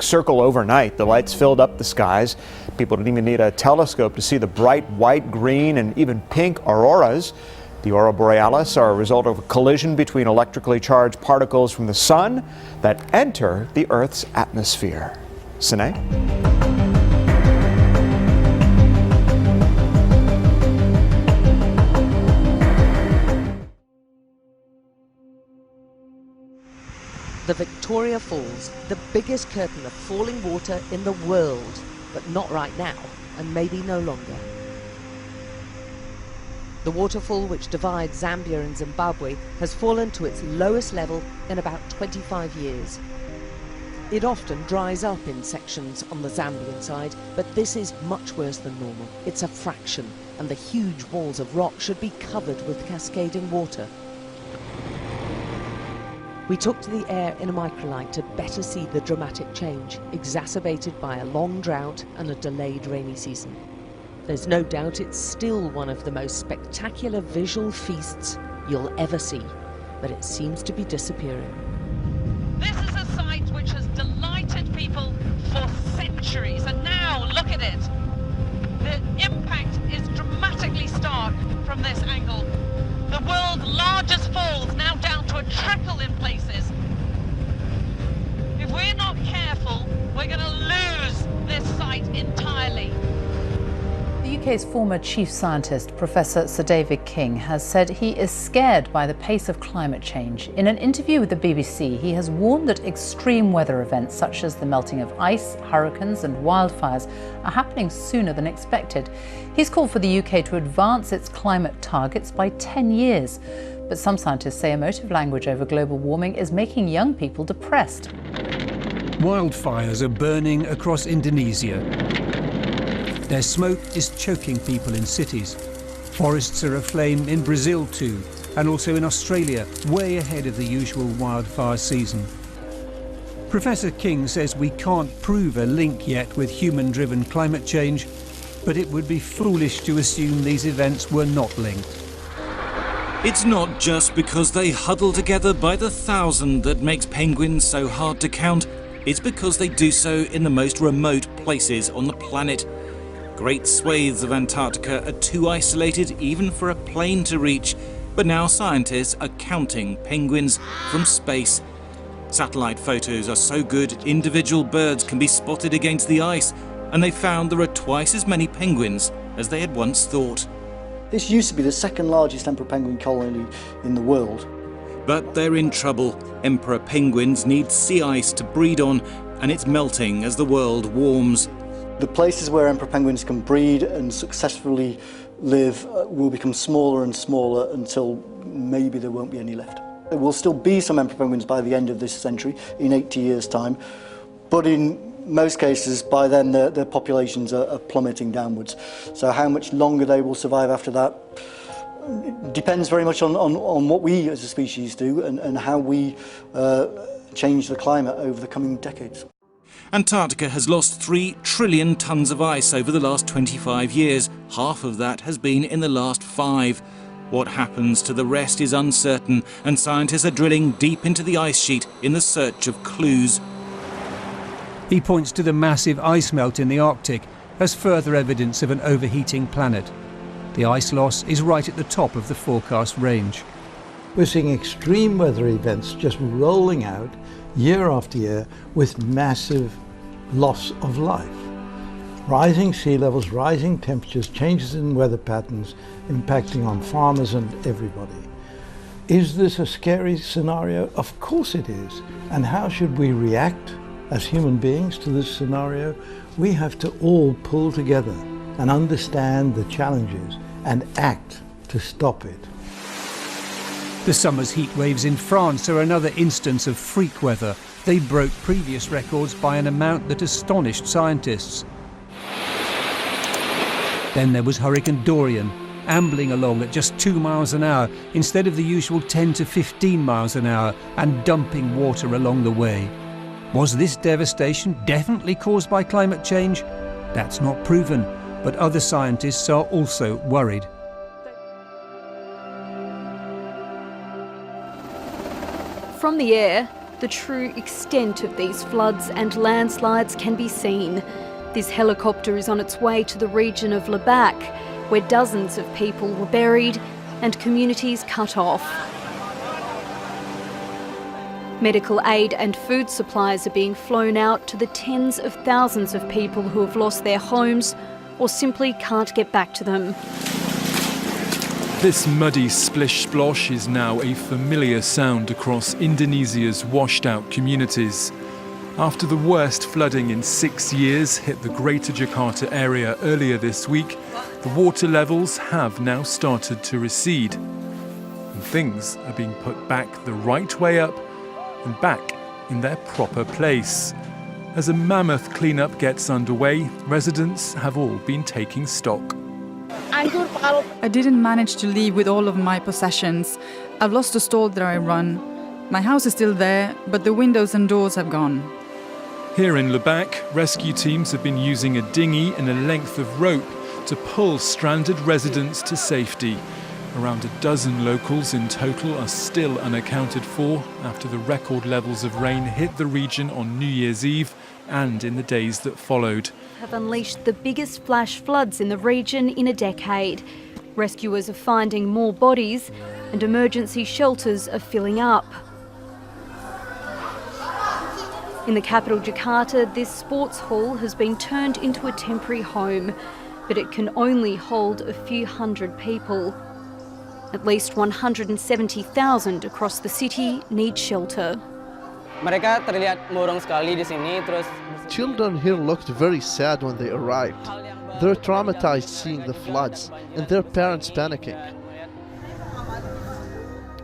Circle overnight. The lights filled up the skies. People didn't even need a telescope to see the bright white, green, and even pink auroras. The aurora borealis are a result of a collision between electrically charged particles from the sun that enter the Earth's atmosphere. Sine? The Victoria Falls, the biggest curtain of falling water in the world, but not right now, and maybe no longer. The waterfall which divides Zambia and Zimbabwe has fallen to its lowest level in about 25 years. It often dries up in sections on the Zambian side, but this is much worse than normal. It's a fraction, and the huge walls of rock should be covered with cascading water. We took to the air in a microlight to better see the dramatic change, exacerbated by a long drought and a delayed rainy season. There's no doubt it's still one of the most spectacular visual feasts you'll ever see, but it seems to be disappearing. This is a site which has delighted people for centuries, and now look at it. The impact is dramatically stark from this angle. The world's largest falls now down to a trickle in places. If we're not careful, we're going to lose this site entirely. The UK's former chief scientist, Professor Sir David King, has said he is scared by the pace of climate change. In an interview with the BBC, he has warned that extreme weather events such as the melting of ice, hurricanes and wildfires are happening sooner than expected. He's called for the UK to advance its climate targets by 10 years. But some scientists say emotive language over global warming is making young people depressed. Wildfires are burning across Indonesia. Their smoke is choking people in cities. Forests are aflame in Brazil too, and also in Australia, way ahead of the usual wildfire season. Professor King says we can't prove a link yet with human-driven climate change, but it would be foolish to assume these events were not linked. It's not just because they huddle together by the thousand that makes penguins so hard to count. It's because they do so in the most remote places on the planet. Great swathes of Antarctica are too isolated even for a plane to reach, but now scientists are counting penguins from space. Satellite photos are so good individual birds can be spotted against the ice, and they found there are twice as many penguins as they had once thought. This used to be the second largest emperor penguin colony in the world. But they're in trouble. Emperor penguins need sea ice to breed on, and it's melting as the world warms. The places where emperor penguins can breed and successfully live will become smaller and smaller until maybe there won't be any left. There will still be some emperor penguins by the end of this century, in 80 years' time, but in most cases by then their populations are plummeting downwards. So how much longer they will survive after that depends very much on what we as a species do and how we change the climate over the coming decades. Antarctica has lost 3 trillion tons of ice over the last 25 years. Half of that has been in the last 5. What happens to the rest is uncertain, and scientists are drilling deep into the ice sheet in the search of clues. He points to the massive ice melt in the Arctic as further evidence of an overheating planet. The ice loss is right at the top of the forecast range. We're seeing extreme weather events just rolling out year after year with massive loss of life. Rising sea levels, rising temperatures, changes in weather patterns impacting on farmers and everybody. Is this a scary scenario? Of course it is. And how should we react as human beings to this scenario? We have to all pull together and understand the challenges and act to stop it. The summer's heat waves in France are another instance of freak weather. They broke previous records by an amount that astonished scientists. Then there was Hurricane Dorian, ambling along at just 2 miles an hour instead of the usual 10 to 15 miles an hour and dumping water along the way. Was this devastation definitely caused by climate change? That's not proven, but other scientists are also worried. From the air, the true extent of these floods and landslides can be seen. This helicopter is on its way to the region of Labac, where dozens of people were buried and communities cut off. Medical aid and food supplies are being flown out to the tens of thousands of people who have lost their homes or simply can't get back to them. This muddy splish-splosh is now a familiar sound across Indonesia's washed-out communities. After the worst flooding in 6 years hit the Greater Jakarta area earlier this week, the water levels have now started to recede. And things are being put back the right way up and back in their proper place. As a mammoth cleanup gets underway, residents have all been taking stock. I didn't manage to leave with all of my possessions. I've lost the stall that I run. My house is still there, but the windows and doors have gone. Here in Labac, rescue teams have been using a dinghy and a length of rope to pull stranded residents to safety. Around a dozen locals in total are still unaccounted for after the record levels of rain hit the region on New Year's Eve and in the days that followed. Have unleashed the biggest flash floods in the region in a decade. Rescuers are finding more bodies and emergency shelters are filling up. In the capital Jakarta, this sports hall has been turned into a temporary home, but it can only hold a few hundred people. At least 170,000 across the city need shelter. Mereka terlihat murung sekali di sini, terus children here looked very sad when they arrived. They're traumatized seeing the floods and their parents panicking.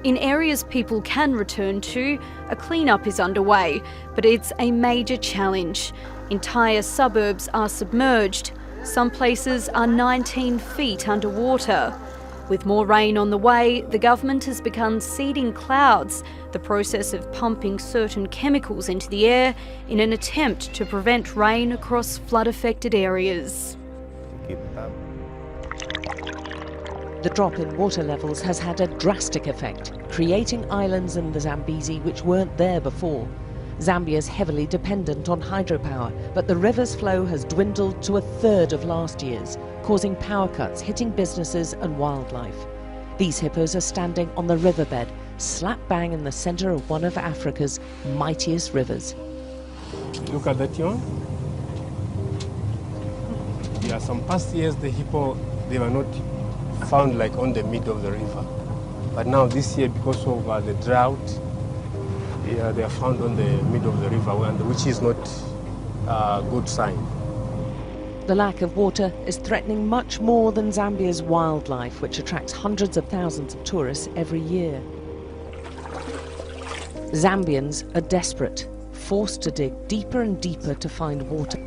In areas people can return to, a cleanup is underway, but it's a major challenge. Entire suburbs are submerged. Some places are 19 feet underwater. With more rain on the way, the government has begun seeding clouds, the process of pumping certain chemicals into the air in an attempt to prevent rain across flood-affected areas. The drop in water levels has had a drastic effect, creating islands in the Zambezi which weren't there before. Zambia is heavily dependent on hydropower, but the river's flow has dwindled to a third of last year's, causing power cuts hitting businesses and wildlife. These hippos are standing on the riverbed, slap bang in the centre of one of Africa's mightiest rivers. Look at that one. Yeah, some past years the hippo, they were not found like on the mid of the river. But now this year, because of the drought, yeah, they are found on the mid of the river, which is not a good sign. The lack of water is threatening much more than Zambia's wildlife, which attracts hundreds of thousands of tourists every year. Zambians are desperate, forced to dig deeper and deeper to find water.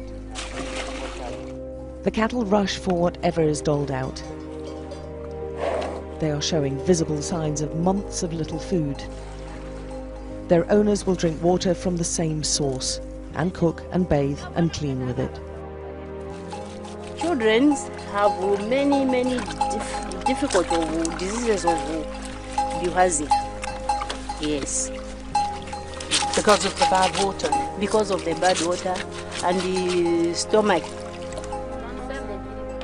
The cattle rush for whatever is doled out. They are showing visible signs of months of little food. Their owners will drink water from the same source and cook and bathe and clean with it. Children have many difficult diseases of bilharzia. Yes. Because of the bad water? Because of the bad water and the stomach.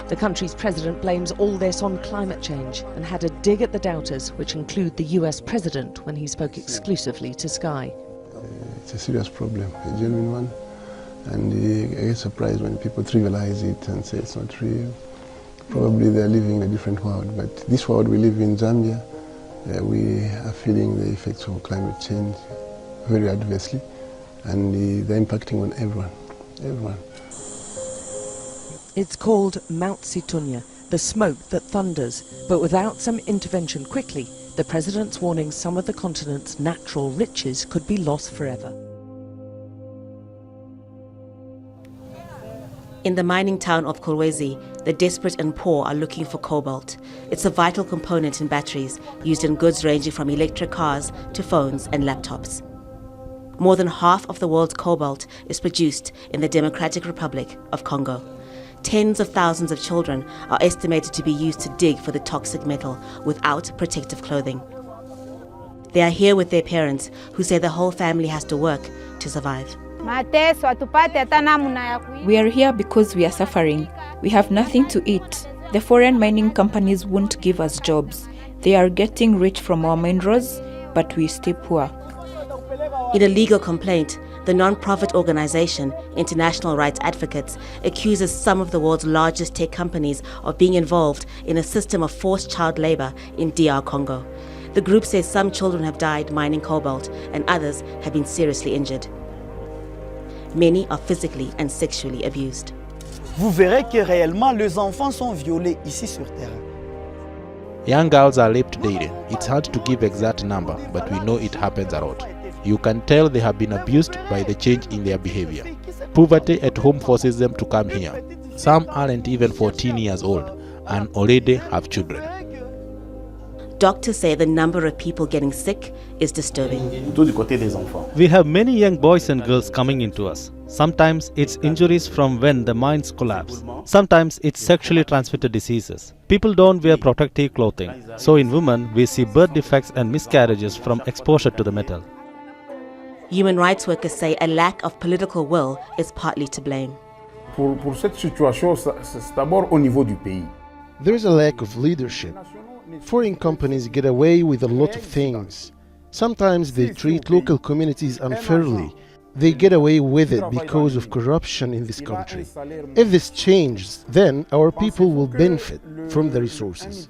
The country's president blames all this on climate change and had a dig at the doubters, which include the US president when he spoke exclusively to Sky. It's a serious problem, a genuine one, and I get surprised when people trivialize it and say it's not real. Probably they're living in a different world, but this world we live in, Zambia, we are feeling the effects of climate change very adversely, and they're impacting on everyone. It's called Mount Situnya, the smoke that thunders, but without some intervention quickly, the president's warning some of the continent's natural riches could be lost forever. In the mining town of Kolwezi, the desperate and poor are looking for cobalt. It's a vital component in batteries, used in goods ranging from electric cars to phones and laptops. More than half of the world's cobalt is produced in the Democratic Republic of Congo. Tens of thousands of children are estimated to be used to dig for the toxic metal without protective clothing. They are here with their parents, who say the whole family has to work to survive. We are here because we are suffering. We have nothing to eat. The foreign mining companies won't give us jobs. They are getting rich from our main roads, but we stay poor. In a legal complaint, the non-profit organization International Rights Advocates accuses some of the world's largest tech companies of being involved in a system of forced child labor in DR Congo. The group says some children have died mining cobalt and others have been seriously injured. Many are physically and sexually abused. Vous verrez que réellement les enfants sont violés ici sur Terre. Young girls are raped daily. It's hard to give exact number, but we know it happens a lot. You can tell they have been abused by the change in their behavior. Poverty at home forces them to come here. Some aren't even 14 years old and already have children. Doctors say the number of people getting sick is disturbing. We have many young boys and girls coming into us. Sometimes it's injuries from when the mines collapse. Sometimes it's sexually transmitted diseases. People don't wear protective clothing. So in women, we see birth defects and miscarriages from exposure to the metal. Human rights workers say a lack of political will is partly to blame. Pour cette situation, c'est d'abord au niveau du pays. There is a lack of leadership. Foreign companies get away with a lot of things. Sometimes they treat local communities unfairly. They get away with it because of corruption in this country. If this changes, then our people will benefit from the resources.